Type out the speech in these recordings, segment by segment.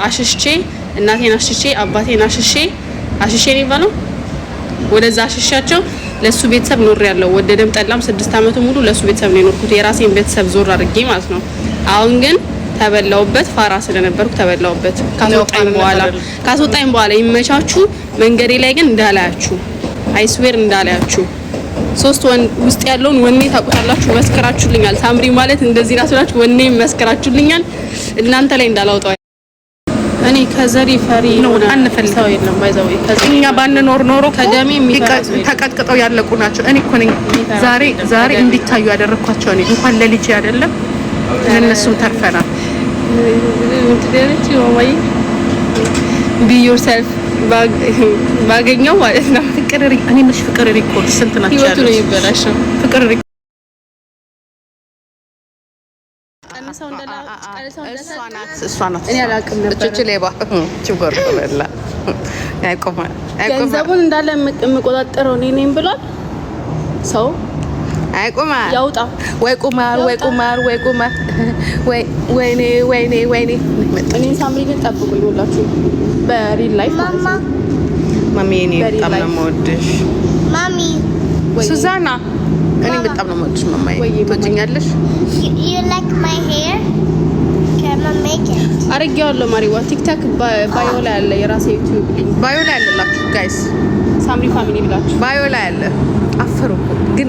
አሽሽቼ እናቴን አሽሽቼ አባቴን አሽሼ ነው ባለው ወደዛ አሽሻቸው ለሱ ቤተሰብ ኖር ያለው ወደደም ጠላም 6 አመት ሙሉ ለሱ ቤተሰብ ነው የኖርኩት የራሴን ቤተሰብ ዞር አድርጌ ማለት ነው። አሁን ግን ተበላውበት ፋራ ስለነበርኩ ተበላውበት ካስወጣኝ በኋላ ይመቻችሁ። መንገዴ ላይ ግን እንዳላያችሁ አይስዌር እንዳላያችሁ 3 ውስጥ ያለውን ወኔ ታውቁታላችሁ። መስከራችሁልኛል። ሳምሪ ማለት እንደዚህ ናስላችሁ ወኔ መስከራችሁልኛል። እናንተ ላይ እንዳላውጣው እኔ ከዘሪ ፈሪ ነው አንፈልሰው የለም ባይዘው ከኛ ባንኖር ኖሮ ከደሜ ተቀጥቅጠው ያለቁ ናቸው። እኔ እኮ ነኝ ዛሬ እንዲታዩ ያደረኳቸው እኔ እንኳን ለልጅ አይደለም ለነሱም ተርፈናል። be yourself ባገኘው ማለት ነው። ፍቅር እኔ መሽ ፍቅር ሪኮርድ ስንት ናቸው ያለው ህይወቱ ነው ይበላሽው ፍቅር እሷ ናት እኔ አላውቅም ነበር እቺ ሌባ ችግር በላ ገንዘቡን እንዳለ የምቆጣጠረው እኔ ነኝ ብሏል ሰው አይቁማ ያውጣ ወይ ቁማር ወይኔ እኔ ሳምሪ ግን ጠብቁኝ ሁላችሁ በሪል ላይፍ ማሚ እኔ በጣም ነው የምወድሽ ማሚ ሱዛና እኔ በጣም ነው የምወድሽ ማማዬ ትወጂኛለሽ you like my hair can I make it አረጋውለው ማሪዋ ቲክቶክ ባዮ ላይ አለ የራሴ ዩቲዩብ ባዮ ላይ አለላችሁ ጋይስ ሳምሪ ፋሚሊ ብላችሁ ባዮ ላይ አለ አፈሩ ግን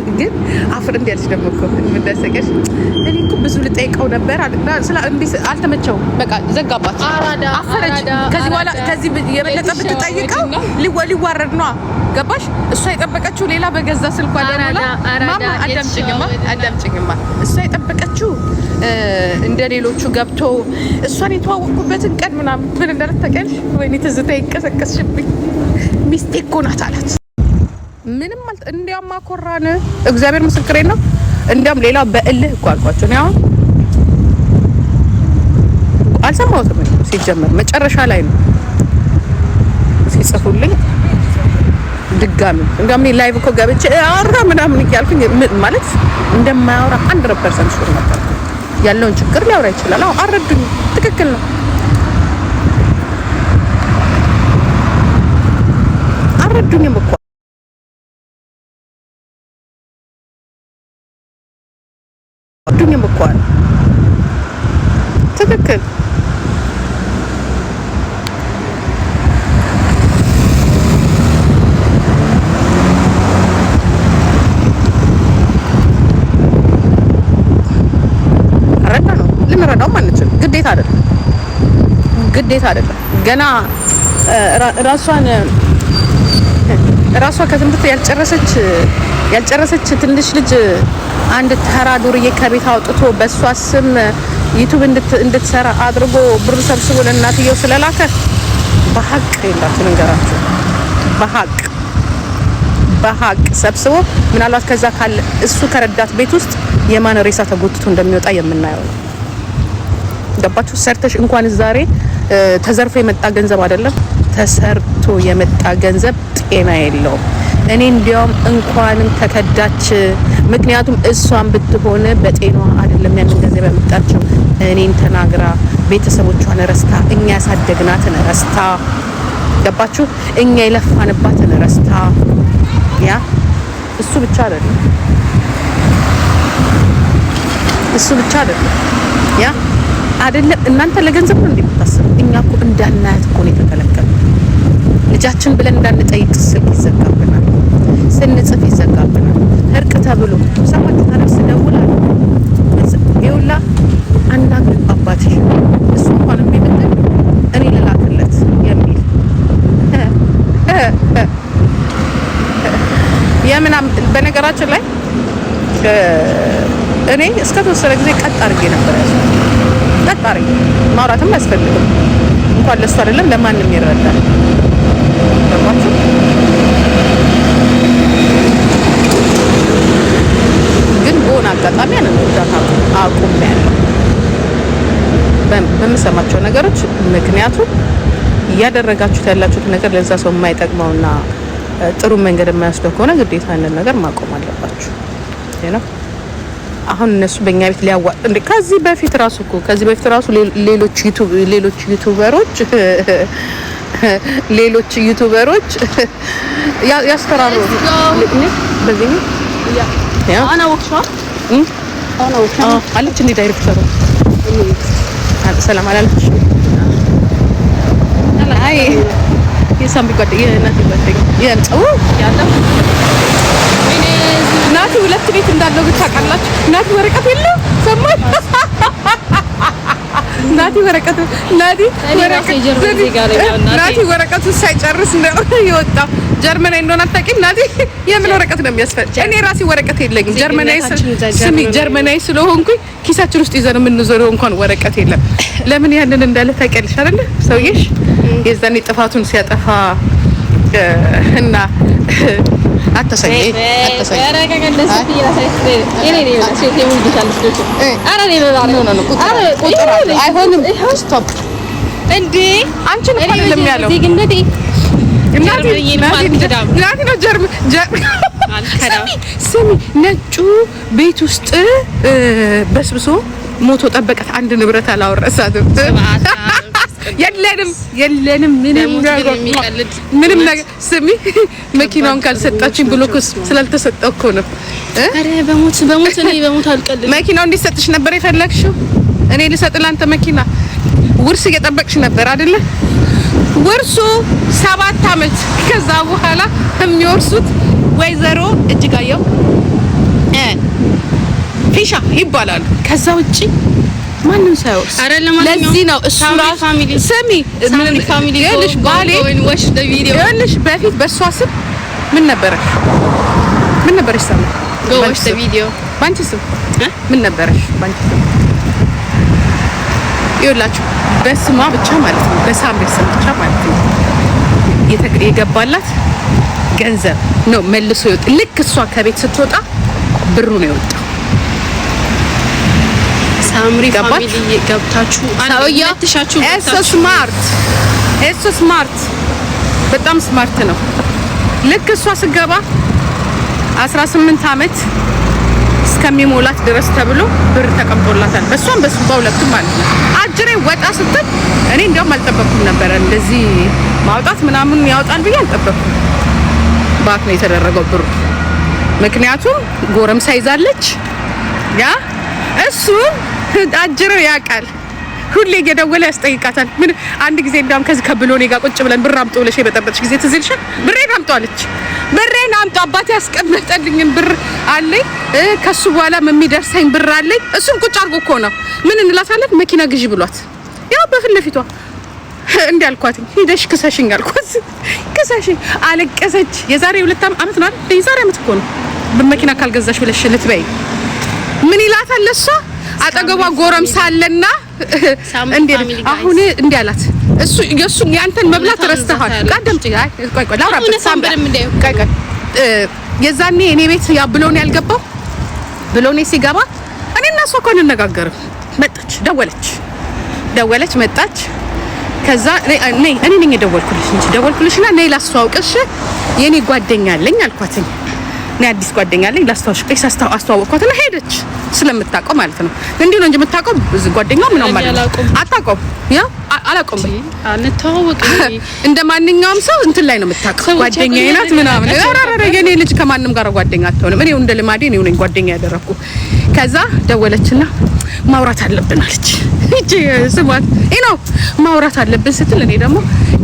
አፈር እንዲያልሽ ደግሞ እኮ ምን ደሰቀሽ እኔ እኮ ብዙ ልጠይቀው ነበር አልተመቸው በቃ ዘጋባት አፈረች ከዚህ የበለጠ ብትጠይቀው ሊዋረድ ነው ገባሽ እሷ የጠበቀችው ሌላ በገዛ ስልኳ ደረላ ማማ አዳምጪኝማ እሷ የጠበቀችው እንደሌሎቹ ገብቶ እሷን የተዋወቁበትን ቀን ምናምን ምን እንደተቀልሽ ወይኔ ትዝታ ይቀሰቀስሽብኝ ሚስቴክ እኮ ናት አላት ምንም እንዲያም ማኮራነ እግዚአብሔር ምስክሬ ነው እንዲያም ሌላ በእልህ እኮ አልኳቸው ነው አሁን አልሰማሁትም ሲጀመር መጨረሻ ላይ ነው ሲጽፉልኝ ድጋሚ እንዲያም ላይቭ እኮ ገብቼ አወራ ምናምን ይያልኩኝ ማለት እንደማያወራ 100% ሹር ነበር ያለውን ችግር ሊያወራ ይችላል አዎ አረዱኝ ትክክል ነው አረዱኝም እኮ አረዱኝም እኮ ትክክል ልንረዳው ማንችል ግዴታ አይደለም ገና ራሷ ከትምህርት ያልጨረሰች ትንሽ ልጅ አንድ ተራ ዱርዬ ከቤት አውጥቶ በሷ ስም ዩቲዩብ እንድትሰራ አድርጎ ብር ሰብስቦ ለእናትየው ስለላከ በሐቅ ይላችሁ ነገራችሁ በሐቅ ሰብስቦ ምናልባት ከዛ ካለ እሱ ከረዳት ቤት ውስጥ የማን ሬሳ ተጎትቶ እንደሚወጣ የምናየው ነው ገባችሁ ሰርተሽ እንኳን ዛሬ ተዘርፎ የመጣ ገንዘብ አይደለም ተሰርቶ የመጣ ገንዘብ ጤና የለውም እኔ እንዲያውም እንኳንም ተከዳች ምክንያቱም እሷን ብትሆነ በጤናዋ አይደለም ያን ገንዘብ ያመጣችው እኔን ተናግራ ቤተሰቦቿን ረስታ እኛ ያሳደግናትን ረስታ ገባችሁ እኛ የለፋንባትን ረስታ ያ እሱ ብቻ አይደለም ያ አይደለም እናንተ ለገንዘብ ነው እንደምታስቡ እኛ እኮ እንዳናያት እኮ ነው የተከለከለው ልጃችን ብለን እንዳንጠይቅ ስልክ ይዘጋብናል ስንጽፍ ይዘጋብናል እርቅ ተብሎ ሰማችሁ ታረስ ደውላል ይውላ አናግር አባትሽ እሱ እንኳን የሚመጣው እኔ ልላክለት የሚል የምናም በነገራችን ላይ እኔ እስከ ተወሰነ ጊዜ ቀጥ አድርጌ ነበር ቀጣሪ ማውራትም አያስፈልግም እንኳን ለሱ አይደለም ለማንም ይረዳል ለማንም ግን ቦና አጋጣሚ አንንዳታ አቁም ያለው በመሰማቸው ነገሮች ምክንያቱም ያደረጋችሁት ያላችሁት ነገር ለዛ ሰው የማይጠቅመውና ጥሩ መንገድ የማያስደው ከሆነ ግዴታ ያንን ነገር ማቆም አለባችሁ አሁን እነሱ በእኛ ቤት ሊያዋጥ እንዴ? ከዚህ በፊት ራሱ ሌሎች ዩቲዩበሮች ያስፈራሩ በዚህ ያ አና ወክሻ አለች እንዴ ዳይሬክተሩ ሰላም አላለች። አይ የሳምቢ ጓደኛ የናቲ ጓደኛ ያንጨው ያለው ናቲ ሁለት ቤት እንዳለው ታውቃላችሁ። ናቲ ወረቀት የለው ሰማይ ናቲ ወረቀቱ ሳይጨርስ ነው የወጣው። ጀርመናዊ እንደሆነ አታውቂም? ናቲ የምን ወረቀት ነው የሚያስፈልግ? እኔ ራሴ ወረቀት የለኝም። ጀርመናዊ ስለሆንኩኝ ኪሳችን ውስጥ ይዘን የምንዞረው እንኳን ወረቀት የለም። ለምን ያንን እንዳለ ታውቂያለሽ አይደለ? ሰውዬሽ የዛኔ ጥፋቱን ሲያጠፋ እና አታሰኝ አይሆንም። ስቶፕ እንዴ አንቺን እኮ አይደለም ያለው እናቴ ነው ስሚ ነጩ ቤት ውስጥ በስብሶ ሞቶ ጠበቀት። አንድ ንብረት አላወረሳትም። የለንም ምንም ነገር። ስሚ መኪናውን ካልሰጣችኝ ብሎ ስላልተሰጠው እኮ ነው። አረ በሞት አልቀልድ። መኪናው እንዲሰጥሽ ነበር የፈለግሽው? እኔ ልሰጥ ላንተ መኪና ውርስ እየጠበቅሽ ነበር አይደለ? ውርሱ 7 አመት ከዛ በኋላ የሚወርሱት ወይዘሮ እጅጋየሁ ፊሻ ይባላሉ። ከዛ ውጪ ማንም ሳይወርስ ለዚህ ነው እሱ ራሱ ስሚ ፋሚሊ ይልሽ ባሌ ይልሽ በፊት በእሷ ስም ምን ነበረሽ ስም go watch the video ባንቺ ስም ምን ነበረሽ ባንቺ ስም ይኸውላችሁ በስሟ ብቻ ማለት ነው በሳምሪ ስም ብቻ ማለት ነው የገባላት ገንዘብ ነው መልሶ ይወጣ። ልክ እሷ ከቤት ስትወጣ ብሩ ነው የወጣው። ሳምሪ ፋሚሊ ገብታችሁ አንተሻችሁ እሱ ስማርት በጣም ስማርት ነው። ልክ እሷ ስገባ 18 አመት እስከሚሞላት ድረስ ተብሎ ብር ተቀምጦላታል። በሷም በሱ በሁለቱም ማለት ነው። አጅሬ ወጣ ስትል እኔ እንደውም አልጠበቅኩም ነበር እንደዚህ ማውጣት ምናምን ያወጣል ብዬ አልጠበቅኩም። ባክ ነው የተደረገው ብሩ። ምክንያቱም ጎረምሳ ይዛለች ያ እሱ አጅሬው ያውቃል። ሁሌ እየደወለ ያስጠይቃታል። ምን አንድ ጊዜ እንደውም ከዚህ ከብሎኔ ጋር ቁጭ ብለን ብር አምጦ ብለሽ የበጠበጥሽ ጊዜ ትዝ ይልሻል? ብሬን አምጦ አለች። ብሬን አምጦ አባቴ ያስቀመጠልኝን ብር አለኝ ከሱ በኋላ የሚደርሰኝ ብር አለኝ። እሱም ቁጭ አድርጎ እኮ ነው ምን እንላታለን መኪና ግዢ ብሏት ያው በፊት ለፊቷ እንዴ አልኳት። ሂደሽ ክሰሽኝ አልኳት። ክሰሽኝ አለቀሰች። የዛሬ 2 አመት ነው አይደል? የዛሬ አመት እኮ ነው በመኪና ካልገዛሽ ብለሽ ልትበይ ምን ይላታል እሷ አጠገቧ ጎረምሳ አለና እንዴ አሁን እንዴ አላት። እሱ የሱን ያንተን መብላት ረስተሃል። ቀደምጪ ቆይ ላውራበት ሳምበል ቆይ የዛኔ እኔ ቤት ያ ብሎኔ ያልገባው ብሎኔ ሲገባ እኔና እሷ እኮ እንነጋገርም። መጣች ደወለች መጣች። ከዛ እኔ ነኝ ደወልኩልሽና ነይ ላስተዋውቅሽ የኔ ጓደኛ አለኝ አልኳትኝ። እኔ አዲስ ጓደኛ አለኝ ላስተዋውቅሽ አስተዋወቅኳትና ሄደች። ስለምታውቀው ማለት ነው እንዴ ነው እንጂ የምታውቀው ጓደኛው ምንም ማለት ነው አታውቀው ያ አላውቀውም አንተዋወቅ እንደማንኛውም ሰው እንትን ላይ ነው የምታውቀው ጓደኛዬ ናት ምናምን አራራ የኔ ልጅ ከማንም ጋር ጓደኛ አትሆንም። እኔው እንደ ልማዴ ነው ነኝ ጓደኛ ያደረኩ። ከዛ ደወለችና ማውራት አለብን አለች። እቺ ስማት ነው ማውራት አለብን ስትል እኔ ደግሞ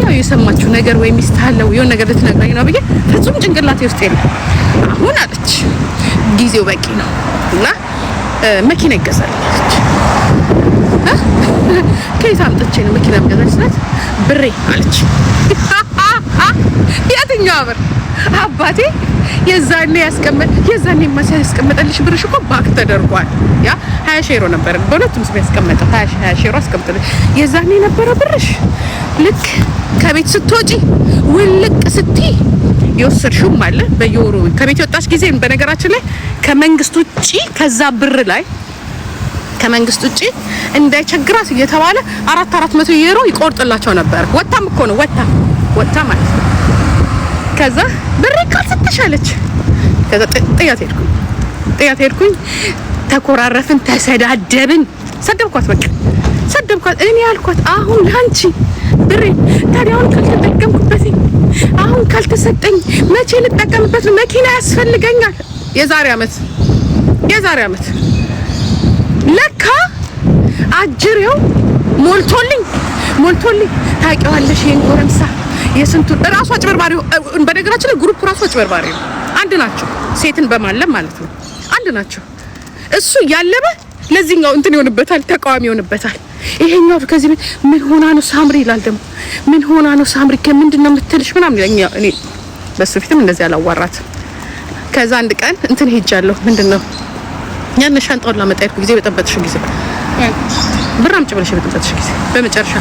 ያው የሰማችሁ ነገር ወይ ሚስት አለው የሆነ ነገር ልትነግረኝ ነው ብዬ ፍጹም ጭንቅላቴ ውስጥ የለም። አሁን አለች ጊዜው በቂ ነው እና መኪና ይገዛል አለች። ከየት አምጥቼ ነው መኪና የምገዛልሽ? ብሬ አለች። የትኛው ብር አባቴ የዛኔ ያስቀመጠልሽ ብርሽ እኮ ባክ ተደርጓል። ያ 20 ሺህ ዩሮ ነበር በሁለቱም ስም ያስቀመጠው 20 ሺህ ዩሮ አስቀምጠልሽ። የዛኔ ነበረ ብርሽ። ልክ ከቤት ስትወጪ ውልቅ ስትይ የወሰድሽው አለ በየወሩ ከቤት ወጣሽ ጊዜ በነገራችን ላይ ከመንግስት ውጪ ከዛ ብር ላይ ከመንግስት ውጪ እንዳይቸግራት እየተባለ 400 ዩሮ ይቆርጥላቸው ነበር። ወጣም እኮ ነው ወጣ ማለት ነው። ከዛ ብር ካልሰጠሻለች ከዛ ጥያት ሄድኩኝ ተኮራረፍን፣ ተሰዳደብን። ሰደብኳት፣ በቃ ሰደብኳት። እኔ ያልኳት አሁን ላንቺ ብሬ ታዲያ አሁን ካልተጠቀምኩበት አሁን ካልተሰጠኝ መቼ ልጠቀምበት ነው? መኪና ያስፈልገኛል። የዛሬ አመት ለካ አጅሬው ሞልቶልኝ ታውቂዋለሽ። ይሄን ጎረምሳ የስንቱን ራሱ አጭበርባሪው። በነገራችን ላይ ግሩፕ ራሱ አጭበርባሪው አንድ ናቸው። ሴትን በማለም ማለት ነው አንድ ናቸው። እሱ ያለበ ለዚህኛው እንትን ይሆንበታል፣ ተቃዋሚ ይሆንበታል። ይሄኛው ከዚህ ምን ሆና ነው ሳምሪ ይላል። ደግሞ ምን ሆና ነው ሳምሪ ከምንድን ነው የምትልሽ ምናምን ይለኛል። እኔ በሱ ፊትም እንደዚህ አላዋራት። ከዛ አንድ ቀን እንትን ሄጃለሁ። ምንድነው ያን ሻንጣውን ላመጣ የሄድኩ ጊዜ በጠበጥሽ ጊዜ ብር አምጪ ብለሽ በጠበጥሽ ጊዜ በመጨረሻ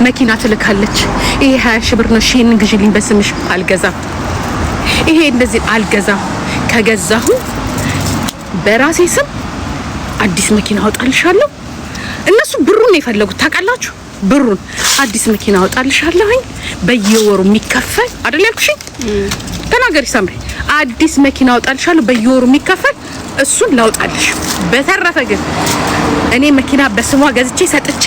መኪና ትልካለች። ይሄ 20 ሺህ ብር ነው፣ ሺን ግዢልኝ በስምሽ። አልገዛም፣ ይሄ እንደዚህ አልገዛም። ከገዛሁ በራሴ ስም አዲስ መኪና አወጣልሻለሁ። እነሱ ብሩን ነው የፈለጉት ታውቃላችሁ። ብሩን አዲስ መኪና አወጣልሻለሁኝ በየወሩ የሚከፈል አይደል ያልኩሽኝ? ተናገሪ ሳምሪ። አዲስ መኪና አወጣልሻለሁ በየወሩ የሚከፈል እሱን ላውጣልሽ። በተረፈ ግን እኔ መኪና በስሟ ገዝቼ ሰጥቼ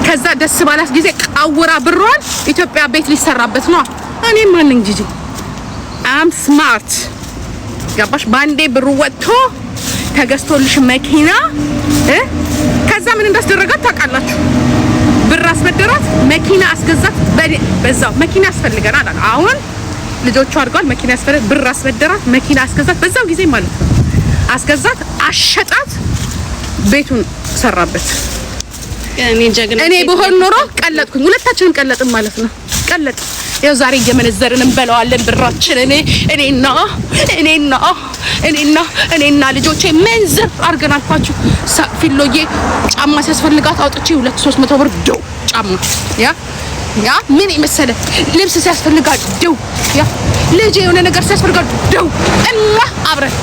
ከዛ ደስ ባላት ጊዜ ቃውራ ብሯን ኢትዮጵያ ቤት ሊሰራበት ነው። እኔ ማንኝ ጂጂ አም ስማርት ገባሽ? ባንዴ ብሩ ወጥቶ ተገዝቶልሽ መኪና ከዛ ምን እንዳስደረጋት ታውቃላችሁ? ብር አስበደራት፣ መኪና አስገዛት። በዛው መኪና ያስፈልገናል አለ። አሁን ልጆቹ አድርገዋል። መኪና ያስፈልገናል፣ ብር አስበደራት፣ መኪና አስገዛት። በዛው ጊዜ ማለት ነው አስገዛት፣ አሸጣት፣ ቤቱን ሰራበት። እኔ በሆን ኖሮ ቀለጥኩኝ። ሁለታችንም ቀለጥን ማለት ነው። ቀለጥ ያው ዛሬ እየመነዘርን እንበላዋለን ብራችን። እኔና ልጆቼ መንዝር አድርገን አልኳችሁ። ፊሎዬ ጫማ ሲያስፈልጋት አውጥቼ 200-300 ብር ደው ጫማ ያ ምን ይመሰለ ልብስ ሲያስፈልጋት ደው ያ ልጅ የሆነ ነገር ሲያስፈልጋት ደው አብረን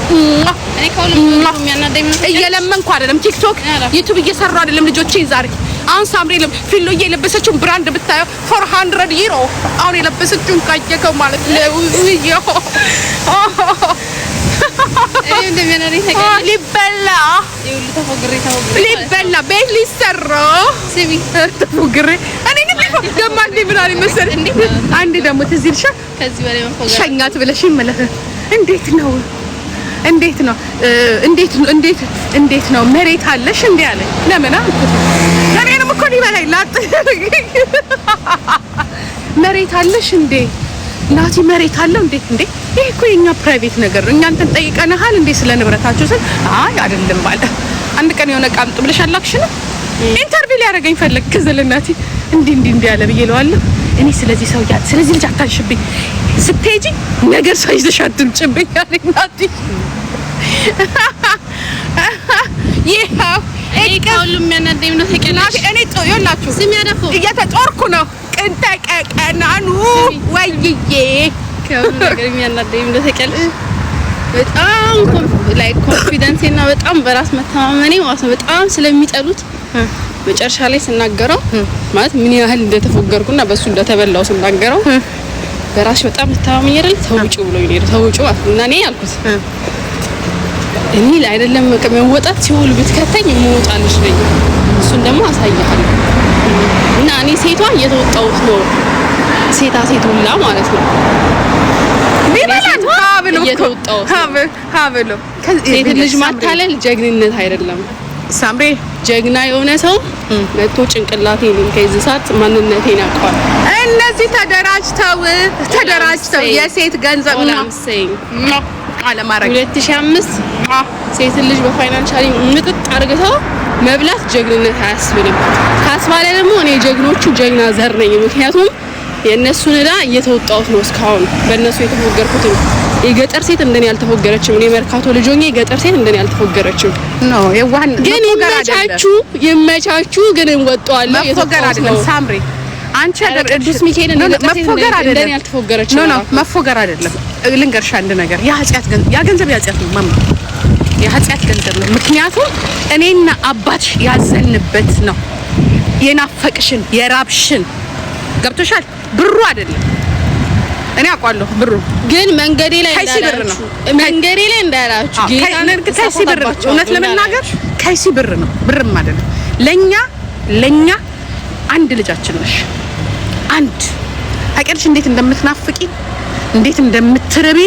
እኔ ከሁሉም የሚያናደኝ እየለመንኩ አይደለም፣ ቲክቶክ ዩቲዩብ እየሰራሁ አይደለም። ልጆቼ ዛሬ አሁን ሳምሪ ፊሎዬ የለበሰችውን ብራንድ ብታየው 400 ዩሮ አሁን የለበሰችውን ካየከው ማለት ነው ሊበላ ቤት ሊሰራ ተፎግሬ እኔ ደግሞ አንዴ ምን አለኝ መሰለኝ። አንዴ ደግሞ ትዝ ይልሻል ከዚህ በላይ መፎገር ሸኛት ብለሽኝ ማለት እንዴት ነው መሬት አለሽ እንዴ አለኝ። ለምን አልኩት። ለኔንም እኮ ሊበላኝ ላጥ መሬት አለሽ እንዴ ናቲ መሬት አለው እንዴ? ይሄ እኮ የኛ ፕራይቬት ነገር ነው። እኛ እንትን ጠይቀናል እንዴ ስለ ንብረታችሁ ስል አይ አይደለም ባለ። አንድ ቀን የሆነ ቃምጥ ብለሽ አላክሽ ነው ኢንተርቪው ሊያደርገኝ ፈለግ ከዘለናቲ እንዴ ያለ ብዬ ለዋለሁ። እኔ ስለዚህ ሰው ስለዚህ ልጅ አታንሽብኝ፣ ስትሄጂ ነገር ሰው ይዘሽ አትምጭብኝ አለኝ ናቲ። ይሄው ሁሉም የሚያናደኝ ነው ተቀላሽ። እኔ ይኸውላችሁ ስም ያደፉ እየተጦርኩ ነው ቅንተቀቀናኑ ወይዬ ከሁሉ ነገር የሚያናደኝ ነው ተቀላሽ። በጣም ኮንፊደንስ እና በጣም በራስ መተማመኔ ማለት ነው በጣም ስለሚጠሉት መጨረሻ ላይ ስናገረው ማለት ምን ያህል እንደተፎገርኩና በሱ እንደተበላው ስናገረው በራስ በጣም ተማመኝ አይደል ተውጪ ብሎ ይሄድ ተውጪ እና እኔ ያልኩት እኔ አይደለም ከመወጣት ሲውል ብትከተኝ ሞጣልሽ ነኝ እሱን ደግሞ አሳያለሁ እና እኔ ሴቷ እየተወጣሁት ነው ሴታ ሴቱላ ማለት ነው ቢበላት ሀብሉ እየተወጣው ሀብሉ ሴት ልጅ ማታለል ጀግንነት አይደለም ሳምሪ ጀግና የሆነ ሰው መጥቶ ጭንቅላቴን ከይዝሳት ማንነቴን ያውቃል እነዚህ ተደራጅተው የሴት ገንዘብ ነው አለማረግ 2005 ሴት ልጅ በፋይናንሻሊ ምጥጥ አርግተው መብላት ጀግንነት አያስብልም ካስባለ ደግሞ እኔ ጀግኖቹ ጀግና ዘር ነኝ ምክንያቱም የነሱን እዳ እየተወጣሁት ነው እስካሁን በእነሱ የተፎገርኩት የገጠር ሴት እንደኔ ያልተፎገረችም እኔ መርካቶ ልጅ ሆኜ የገጠር ሴት እንደኔ ያልተፎገረችም ነው የዋን ግን ይመቻቹ ግን እንወጣዋለን መፎገር አይደለም ሳምሪ አንቺ ቅዱስ ሚካኤል መፎገር አይደለም እንደኔ ያልተፎገረችም ነው መፎገር አይደለም ልንገርሽ አንድ ነገር ያ ገንዘብ ያጽያት ነው ማማ የኃጢአት ገንዘብ ነው ምክንያቱም እኔና አባትሽ ያዘንበት ነው የናፈቅሽን የራብሽን ገብቶሻል ብሩ አይደለም እኔ አውቃለሁ ብሩ ግን መንገዴ ላይ እንዳላችሁ ከይሲ ብር ነው። እውነት ለመናገር ከይሲ ብር ነው፣ ብርም አይደለም። ለኛ አንድ ልጃችን ነሽ። አንድ አቀልሽ እንዴት እንደምትናፍቂ፣ እንዴት እንደምትርቢ፣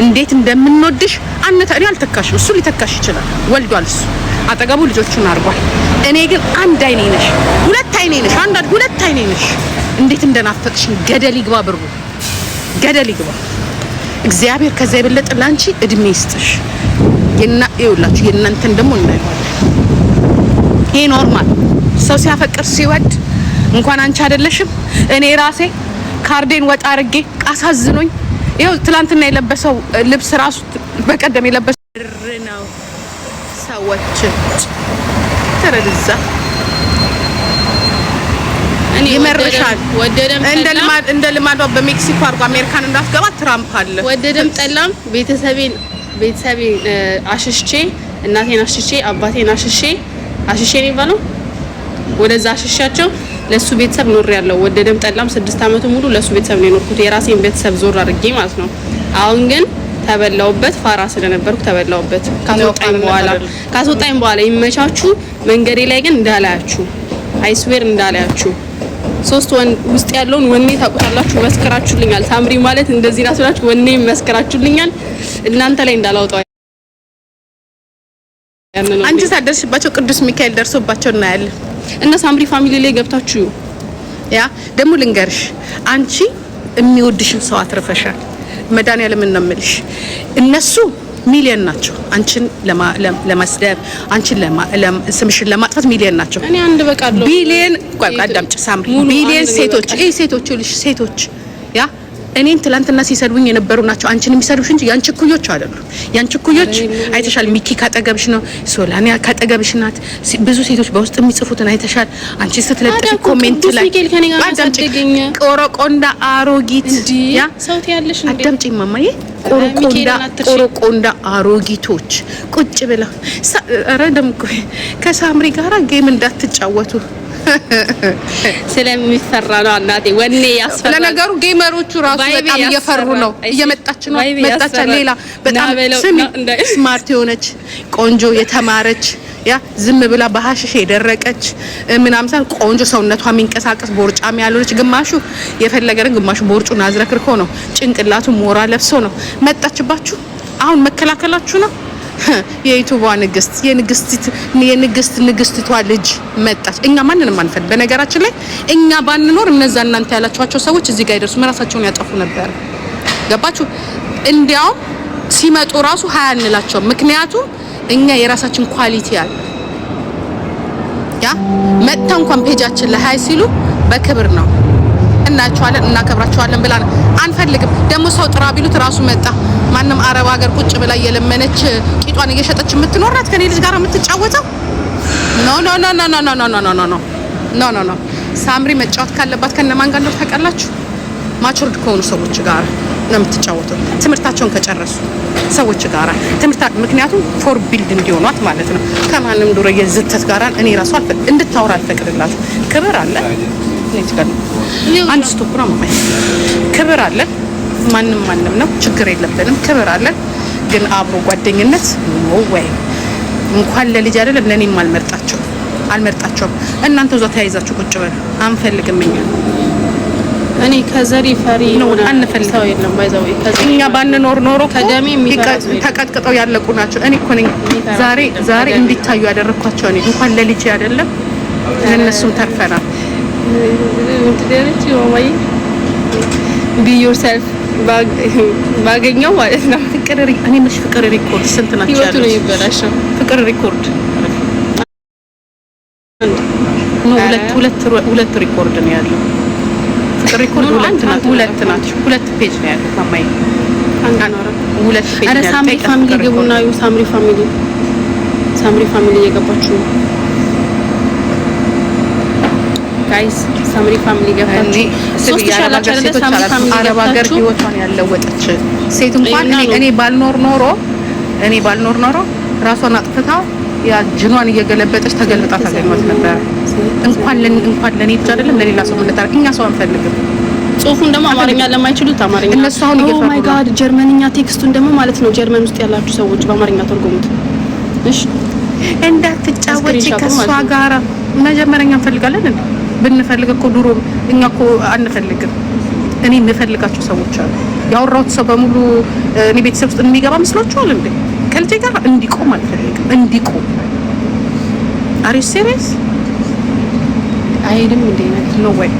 እንዴት እንደምንወድሽ እኔ አልተካሽም። እሱ ሊተካሽ ይችላል። ወልዷል፣ እሱ አጠገቡ ልጆቹን አርጓል። እኔ ግን አንድ አይኔ ነሽ፣ ሁለት አይኔ ነሽ፣ ሁለት አይኔ ነሽ። እንዴት እንደናፈቅሽ ገደል ይግባ ብሩ፣ ገደል ይግባ። እግዚአብሔር ከዛ የበለጠ ላንቺ እድሜ ይስጥሽ። ይኸውላችሁ የእናንተን ደግሞ እናየዋለን። ይሄ ኖርማል ሰው ሲያፈቅር ሲወድ እንኳን አንቺ አይደለሽም እኔ ራሴ ካርዴን ወጣ አርጌ አሳዝኖኝ ይኸው ትላንትና የለበሰው ልብስ ራሱ በቀደም የለበሰው ነው። ሰዎች ተረድዛ እኔ ይመርሻል። እንደ ልማዷ በሜክሲኮ አርጎ አሜሪካን እንዳትገባ ትራምፕ አለ። ወደደም ጠላም ቤተሰቤን አሽሽቼ እናቴን አሽሽቼ አባቴን አሽሼ ነው የሚባለው ወደዛ አሽሻቸው ለሱ ቤተሰብ ኖር ያለው ወደደም ጠላም 6 አመት ሙሉ ለሱ ቤተሰብ ነው የኖርኩት። የራሴን ቤተሰብ ዞር አድርጌ ማለት ነው። አሁን ግን ተበላውበት፣ ፋራ ስለነበርኩ ተበላውበት። ካስወጣኝ በኋላ ይመቻችሁ። መንገዴ ላይ ግን እንዳላያችሁ አይስዌር እንዳላያችሁ። 3 ውስጥ ያለውን ወኔ ታውቁታላችሁ። መስከራችሁልኛል። ሳምሪ ማለት እንደዚህ ናት ብላችሁ ወኔ መስከራችሁልኛል። እናንተ ላይ እንዳላውጣው አንቺ ሳደርሽባቸው ቅዱስ ሚካኤል ደርሶባቸው እናያለን። እና ሳምሪ ፋሚሊ ላይ ገብታችሁ ያ ደግሞ ልንገርሽ፣ አንቺ የሚወድሽን ሰው አትረፈሻል። መድኃኒዓለም ነው የምልሽ። እነሱ ሚሊዮን ናቸው አንቺን ለማስደብ፣ አንቺን ስምሽን ለማጥፋት ሚሊዮን ናቸው። እኔ አንድ በቃለሁ ቢሊዮን አዳምጪ ሳምሪ፣ ቢሊዮን ሴቶች ያ እኔን ትላንትና ሲሰድቡኝ የነበሩ ናቸው አንቺን የሚሰድቡሽ እንጂ ያንቺ ኩዮች አይደሉም። ያንቺ ኩዮች አይተሻል። ሚኪ ካጠገብሽ ነው፣ ሶላኒያ ካጠገብሽ ናት። ብዙ ሴቶች በውስጥ የሚጽፉትን አይተሻል። አንቺ ስትለጥፊ ኮሜንት ላይ ቆሮቆንዳ አሮጊት ያ ሰውት ያለሽ እንዴ? አዳምጪ ማማዬ፣ ቆሮቆንዳ አሮጊቶች ቁጭ ብለው ኧረ ደም ከሳምሪ ጋራ ጌም እንዳትጫወቱ ስለሚፈራ ነው እናቴ። ወኔ ያስፈራል። ለነገሩ ጌመሮቹ ራሱ በጣም እየፈሩ ነው። እየመጣች ነው መጣች። ሌላ በጣም ስማርት የሆነች ቆንጆ የተማረች ያ ዝም ብላ በሐሽሽ የደረቀች ምናምን ሳይሆን ቆንጆ ሰውነቷ የሚንቀሳቀስ ቦርጫም ያለች፣ ግማሹ የፈለገን ግማሹ ቦርጩን አዝረክርኮ ነው፣ ጭንቅላቱ ሞራ ለብሶ ነው መጣችባችሁ። አሁን መከላከላችሁ ነው። የዩቲዩብ ንግስት ንግስቷ ልጅ መጣች። እኛ ማንንም አንፈል። በነገራችን ላይ እኛ ባንኖር እነዛ እናንተ ያላችኋቸው ሰዎች እዚህ ጋር ይደርሱ ራሳቸውን ያጠፉ ነበር። ገባችሁ? እንዲያው ሲመጡ ራሱ ሀያ እንላቸው። ምክንያቱም እኛ የራሳችን ኳሊቲ አለ። ያ መጣ እንኳን ፔጃችን ላይ ሀይ ሲሉ በክብር ነው እናያቸዋለን፣ እናከብራቸዋለን ብላ አንፈልግም። ደግሞ ሰው ጥራ ቢሉት ራሱ መጣ። ማንም አረብ ሀገር ቁጭ ብላ የለመነች ቂጧን እየሸጠች የምትኖር ናት ከኔ ልጅ ጋር የምትጫወተው። ኖ ሳምሪ መጫወት ካለባት ከነማን ጋር ነው ታውቃላችሁ? ማቹርድ ከሆኑ ሰዎች ጋር ነው የምትጫወተው። ትምህርታቸውን ከጨረሱ ሰዎች ጋር ምክንያቱም ፎር ቢልድ እንዲሆኗት ማለት ነው። ከማንም ዱረ የዝተት ጋር እኔ ራሱ እንድታወራ አልፈቅድላችሁ። ክብር አለ አንድ ስቶፕ ነው ማለት ክብር አለ። ማንም ነው ችግር የለብንም። ክብር አለ። ግን አብሮ ጓደኝነት ነው ወይ እንኳን ለልጅ አይደለም ለኔም አልመርጣቸውም። እናንተ እዛ ተያይዛችሁ ቁጭ በል አንፈልግም። እኔ ከዘሪ ፈሪ ነው አንፈልግ ሰው የለም። ባይዛው እኛ ባንኖር ኖሮ ከደሜ ተቀጥቅጠው ያለቁ ናቸው። እኔ እኮ ነኝ ዛሬ እንዲታዩ ያደረኳቸው። እኔ እንኳን ለልጅ አይደለም ለነሱም ተርፈናል። ቢ ዮርሰልፍ ባገኘው ማለት ነው። ፍቅር ሪኮርድ ስንት ናቸው ያሉት? ህይወቱ ነው ይበላሻው። ፍቅር ሪኮርድ ነው። ሁለት ሪኮርድ ነው ያለው። ፍቅር ሪኮርድ ሁለት ናቸው። ሁለት ፔጅ ነው ያለው ማማዬ። ሁለት ፔጅ ነው። ሳምሪ ፋሚሊ ገቡና ሳምሪ ፋሚሊ እየገባችሁ ነው ጋይስ። ሳምሪ ፋሚሊ ገባችሁ። ሶስት ሻላችሁ አይደል? ሳምሪ ፋሚሊ አረብ ሀገር ህይወቷን ያለወጠች ሴት እንኳን እኔ ባልኖር ኖሮ ራሷን አጥፍታ ያ ጅኗን እየገለበጠች ተገልጣ ታገኟት ነበር። እንኳን ለኔ ብቻ አይደለም ለሌላ ሰው ምን ታረክ። እኛ ሰው አንፈልግም። ጽሁፉን ደግሞ አማርኛ ለማይችሉት አማርኛ እነሱ አሁን ኦ ማይ ጋድ ጀርመንኛ ቴክስቱን ደግሞ ማለት ነው ጀርመን ውስጥ ያላችሁ ሰዎች በአማርኛ ተርጉሙት። እሺ እንዳትጫወቺ ከሷ ጋራ መጀመሪያ እንፈልጋለን እንዴ? ብንፈልግ እኮ ድሮ እኛ እኮ አንፈልግም። እኔ የምፈልጋቸው ሰዎች አሉ። ያወራሁት ሰው በሙሉ እኔ ቤተሰብ ውስጥ የሚገባ መስሏችኋል እንዴ? ከልጄ ጋር እንዲቆም አልፈልግም። እንዲቆም አር ዩ ሲሪየስ? አይሄድም እንዴ ነው ወይ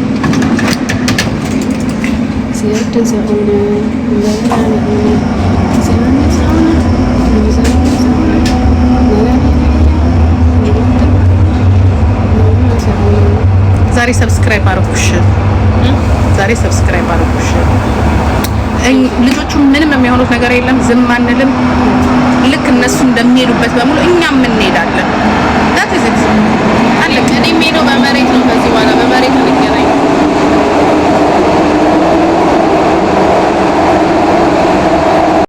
ዛሬ ሰብስክራይብ አድርጉሽ። ዛሬ ሰብስክራይብ አድርጉሽ። ልጆቹ ምንም የሚሆኑት ነገር የለም። ዝም አንልም። ልክ እነሱ እንደሚሄዱበት በሙሉ እኛም እንሄዳለን። ዳት ኢዝ ኢት። እኔ የምሄደው በመሬት ነው። ከዚህ በኋላ በመሬት እንገናኝ።